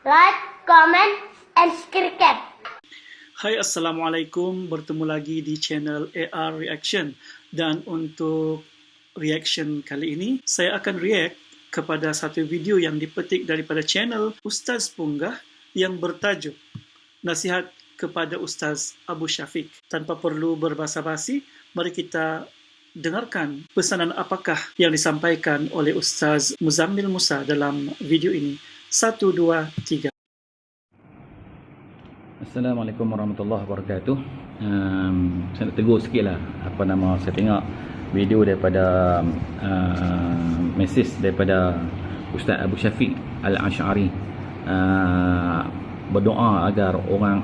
like, comment, and subscribe. Hai, Assalamualaikum. Bertemu lagi di channel AR Reaction. Dan untuk reaction kali ini, saya akan react kepada satu video yang dipetik daripada channel Ustaz Punggah yang bertajuk Nasihat kepada Ustaz Abu Syafiq. Tanpa perlu berbasa-basi, mari kita dengarkan pesanan apakah yang disampaikan oleh Ustaz Muzammil Musa dalam video ini. 1, 2, 3. Assalamualaikum warahmatullahi wabarakatuh. Saya nak tegur sikit lah. Saya tengok video daripada mesej daripada Ustaz Abu Syafiq Al-Ash'ari, berdoa agar orang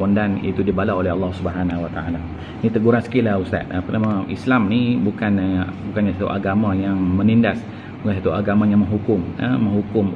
pondan itu dibala oleh Allah Subhanahu Wa Taala. Ini teguran sikit lah Ustaz. Islam ni bukannya satu agama yang menindas, bukan satu agama yang menghukum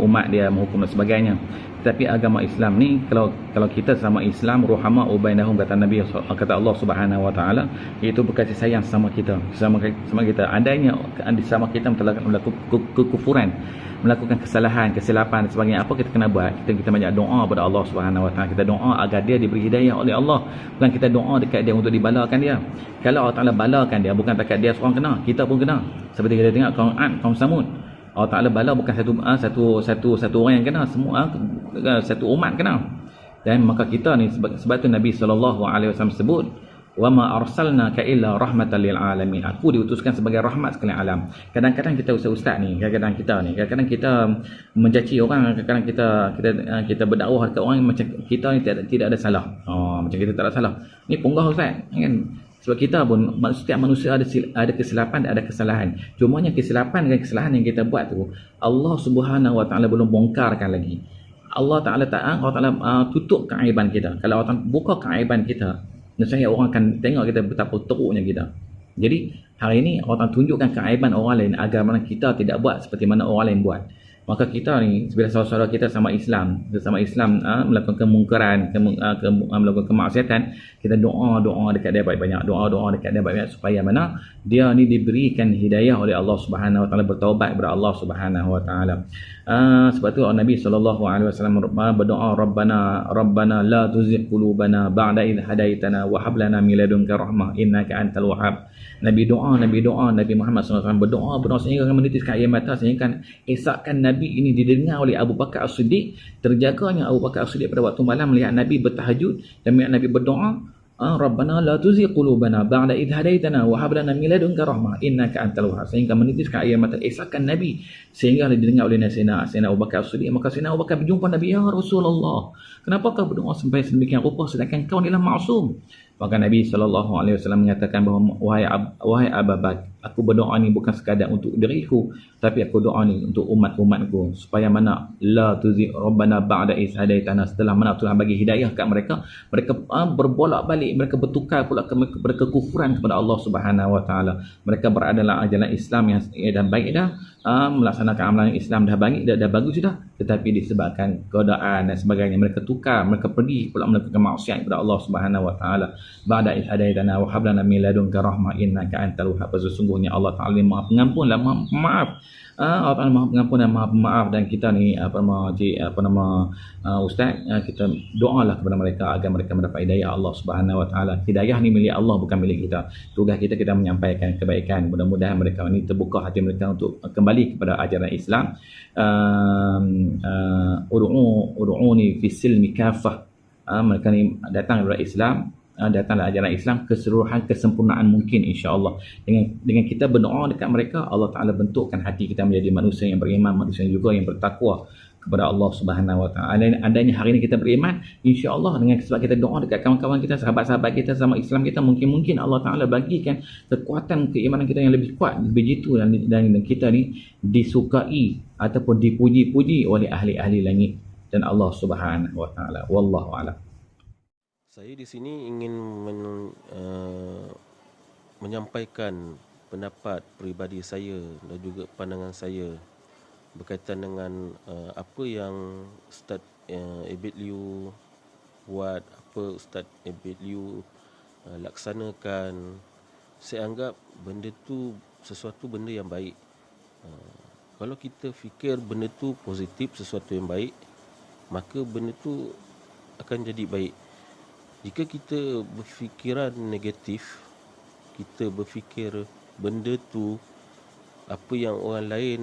umat dia, menghukum dan sebagainya. Tapi agama Islam ni, kalau kita sama Islam, ruhama ubainahum, kata Nabi, kata Allah Subhanahu Wa Taala, iaitu berkasih sayang sama kita, sama kita. Andainya sama kita melakukan kekufuran, melakukan kesalahan, kesilapan dan sebagainya, apa kita kena buat? Kita banyak doa kepada Allah Subhanahu Wa Taala. Kita doa agar dia diberi hidayah oleh Allah, bukan kita doa dekat dia untuk dibalakan dia. Kalau Allah Taala balakan dia, bukan takat dia seorang kena, kita pun kena. Seperti kita tengok kaum Ad, kaum Samud, Allah Ta'ala bala bukan satu orang yang kena, semua satu umat kena. Dan maka kita ni, sebab tu Nabi SAW sebut, wa ma arsalnaka illa rahmatan lil alamin, aku diutuskan sebagai rahmat sekalian alam. Kadang-kadang kita ustaz ni, kadang-kadang kita mencaci orang, kadang-kadang kita berdakwah ke orang macam kita ni tidak ada salah. Macam kita tak ada salah. Ni punggah ustaz kan. Sebab kita pun, setiap manusia ada kesilapan, ada kesalahan. Cumanya kesilapan dan kesalahan yang kita buat tu, Allah Subhanahu Wa Taala belum bongkarkan lagi. Allah Taala tutup keaiban kita. Kalau Allah Ta'ala buka keaiban kita, nescaya orang akan tengok kita betapa teruknya kita. Jadi hari ini Allah Ta'ala tunjukkan keaiban orang lain agar mana kita tidak buat seperti mana orang lain buat. Maka kita ni, bila saudara-saudara kita sama Islam melakukan kemungkaran, melakukan kemaksiatan, kita doa dekat dia banyak-banyak, doa dekat dia banyak supaya mana dia ni diberikan hidayah oleh Allah Subhanahu Wa Taala, bertaubat kepada Allah Subhanahu Wa Taala. Sebab tu Nabi SAW berdoa, Rabbana la tuzigh qulubana ba'da idh hadaitana wa hab lana min ladunka rahmah innaka antal wahhab. Nabi Muhammad SAW berdoa sehingga menitiskan air mata, sehingga esakkan Nabi ini didengar oleh Abu Bakar As-Siddiq. Terjaganya Abu Bakar As-Siddiq pada waktu malam melihat Nabi bertahajud dan melihat Nabi berdoa, Rabbana la tuzigh qulubana ba'da idh hadaitana wa hab lana min ladunka rahmah innaka antal wahhab, sehingga menitiskan air mata, esakkan Nabi, sehingga didengar oleh Sayyidina Abu Bakar As-Siddiq. Maka Sayyidina Abu Bakar berjumpa Nabi, ya Rasulullah, kenapa kau berdoa sampai sedemikian rupa sedangkan kau adalah maksum? Maka Nabi SAW menyatakan bahawa wahai Abu Bakar, aku berdoa ni bukan sekadar untuk diriku, tapi aku doa ni untuk umatku, supaya mana la tuzigh rabbana ba'da idh hadaitana, setelah mana Tuhan bagi hidayah kat mereka berbolak-balik, mereka bertukar pula kepada kekufuran kepada Allah Subhanahu Wa Taala. Mereka berada dalam ajaran Islam yang dah baik dah, melaksanakan amalan Islam dah bagus dah, tetapi disebabkan godaan dan sebagainya, mereka tukar, mereka pergi pula melakukan maksiat kepada Allah Subhanahu Wa Taala. Ba'da idh hadaitana wa hab lana min ladunka rahmah innaka antal wahhab. Sesungguhnya Allah Ta'ala Maha Pengampun dan Maha Pemaaf. Allah Ta'ala Maha Pengampun dan Maha Pemaaf. Dan kita ni Ustaz, kita doalah kepada mereka agar mereka mendapat hidayah Allah Subhanahu Wa Taala. Hidayah ni milik Allah, bukan milik kita. Tugas kita menyampaikan kebaikan. Mudah-mudahan mereka ni terbuka hati mereka untuk kembali kepada ajaran Islam. Ud'uni fi silmi kafah. Mereka ni datang kepada Islam, datanglah ajaran Islam keseluruhan, kesempurnaan mungkin, insya-Allah. Dengan kita berdoa dekat mereka, Allah Taala bentukkan hati kita menjadi manusia yang beriman, manusia juga yang bertakwa kepada Allah Subhanahu Wa Taala. Andainya hari ini kita beriman, insya-Allah, dengan sebab kita doa dekat kawan-kawan kita, sahabat-sahabat kita sama Islam kita, mungkin Allah Taala bagikan kekuatan keimanan kita yang lebih kuat, lebih jitu, dan kita ni disukai ataupun dipuji-puji oleh ahli-ahli langit dan Allah Subhanahu Wa Taala. Wallahu a'lam. Saya di sini ingin menyampaikan pendapat peribadi saya dan juga pandangan saya berkaitan dengan apa yang Ustaz Abid Liu buat, apa Ustaz Abid Liu laksanakan. Saya anggap benda tu sesuatu benda yang baik. Kalau kita fikir benda tu positif, sesuatu yang baik, maka benda tu akan jadi baik. Jika kita berfikiran negatif, kita berfikir benda tu, apa yang orang lain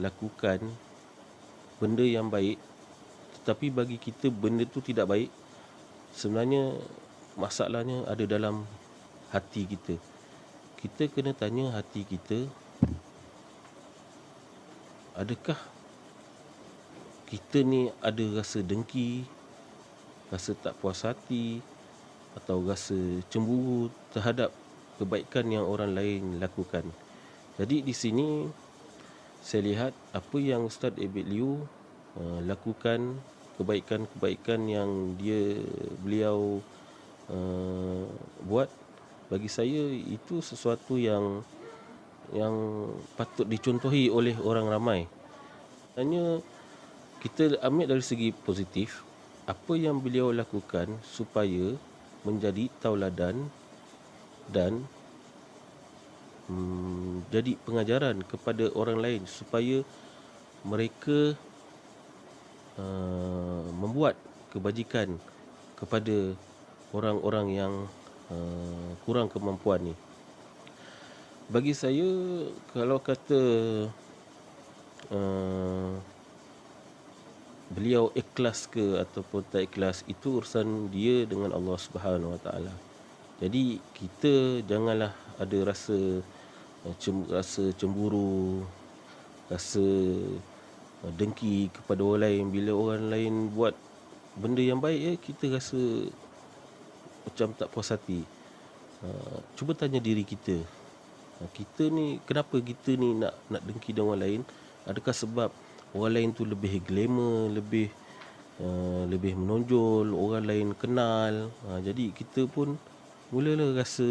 lakukan, benda yang baik, tetapi bagi kita benda tu tidak baik, sebenarnya masalahnya ada dalam hati kita. Kita kena tanya hati kita, adakah kita ni ada rasa dengki, rasa tak puas hati, atau rasa cemburu terhadap kebaikan yang orang lain lakukan. Jadi di sini saya lihat apa yang Ustaz Abid Liu lakukan, kebaikan-kebaikan yang beliau buat, bagi saya itu sesuatu yang patut dicontohi oleh orang ramai. Hanya kita ambil dari segi positif, apa yang beliau lakukan supaya menjadi tauladan dan jadi pengajaran kepada orang lain supaya mereka membuat kebajikan kepada orang-orang yang kurang kemampuan ni. Bagi saya, kalau kata beliau ikhlas ke ataupun tak ikhlas, itu urusan dia dengan Allah Subhanahu Wa Taala. Jadi kita janganlah ada rasa cemburu, rasa dengki kepada orang lain. Bila orang lain buat benda yang baik, kita rasa macam tak puas hati. Cuba tanya diri kita, kita ni, kenapa kita ni nak dengki dengan orang lain? Adakah sebab orang lain tu lebih glamour, lebih menonjol, orang lain kenal, jadi kita pun mulalah rasa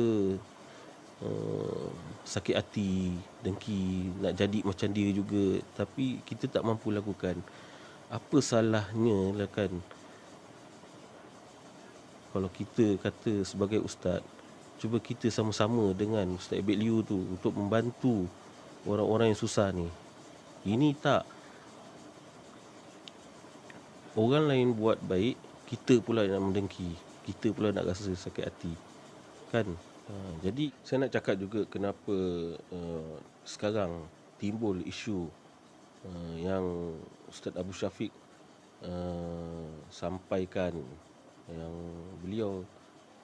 sakit hati, dengki, nak jadi macam dia juga, tapi kita tak mampu lakukan. Apa salahnya lah kan, kalau kita kata sebagai ustaz, cuba kita sama-sama dengan Ustaz Abid Liu tu untuk membantu orang-orang yang susah ni. Ini tak, orang lain buat baik, kita pula nak mendengki, kita pula nak rasa sakit hati, kan? Jadi saya nak cakap juga kenapa sekarang timbul isu yang Ustaz Abu Syafiq sampaikan, yang beliau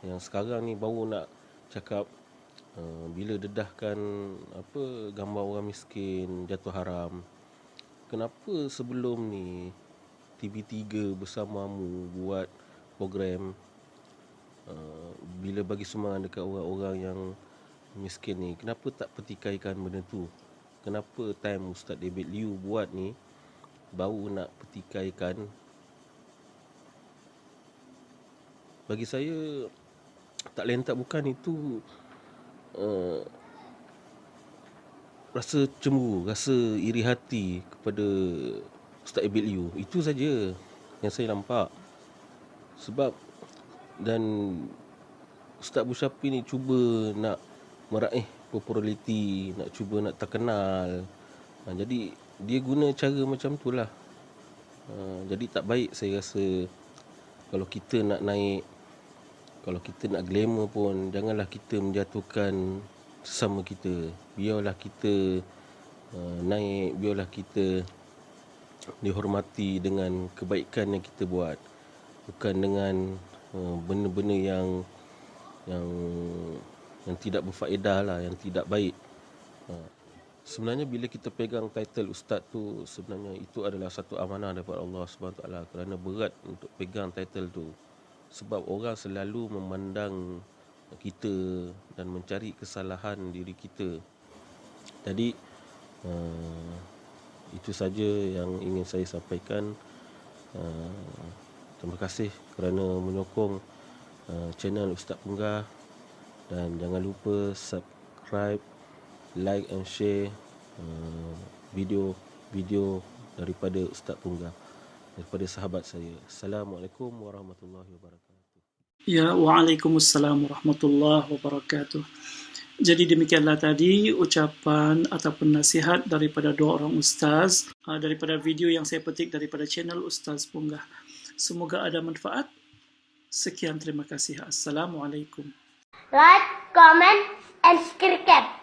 yang sekarang ni baru nak cakap bila dedahkan gambar orang miskin jatuh haram. Kenapa sebelum ni TV3 bersamamu buat program bila bagi sumbangan dekat orang-orang yang miskin ni, kenapa tak petikaikan benda tu? Kenapa time Ustaz Abid Liu buat ni baru nak petikaikan? Bagi saya tak lain tak bukan itu rasa cemburu, rasa iri hati kepada Ustaz Abid Liu. Itu saja yang saya nampak. Sebab dan Ustaz Abu Syafiq ni cuba nak meraih populariti, nak cuba nak terkenal. Jadi dia guna cara macam tu lah. Jadi tak baik saya rasa. Kalau kita nak naik, kalau kita nak glamour pun, janganlah kita menjatuhkan sesama kita. Biarlah kita naik, biarlah kita dihormati dengan kebaikan yang kita buat, bukan dengan benda-benda yang tidak berfaedah lah, yang tidak baik. Sebenarnya bila kita pegang title ustaz tu, sebenarnya itu adalah satu amanah daripada Allah SWT, kerana berat untuk pegang title tu. Sebab orang selalu memandang kita dan mencari kesalahan diri kita. Jadi itu saja yang ingin saya sampaikan. Terima kasih kerana menyokong channel Ustaz Punggah, dan jangan lupa subscribe, like and share video daripada Ustaz Punggah, daripada sahabat saya. Assalamualaikum warahmatullahi wabarakatuh. Ya, waalaikumsalam warahmatullahi wabarakatuh. Jadi demikianlah tadi ucapan ataupun nasihat daripada dua orang ustaz daripada video yang saya petik daripada channel Ustaz Punggah. Semoga ada manfaat. Sekian, terima kasih. Assalamualaikum. Like, comment, and subscribe.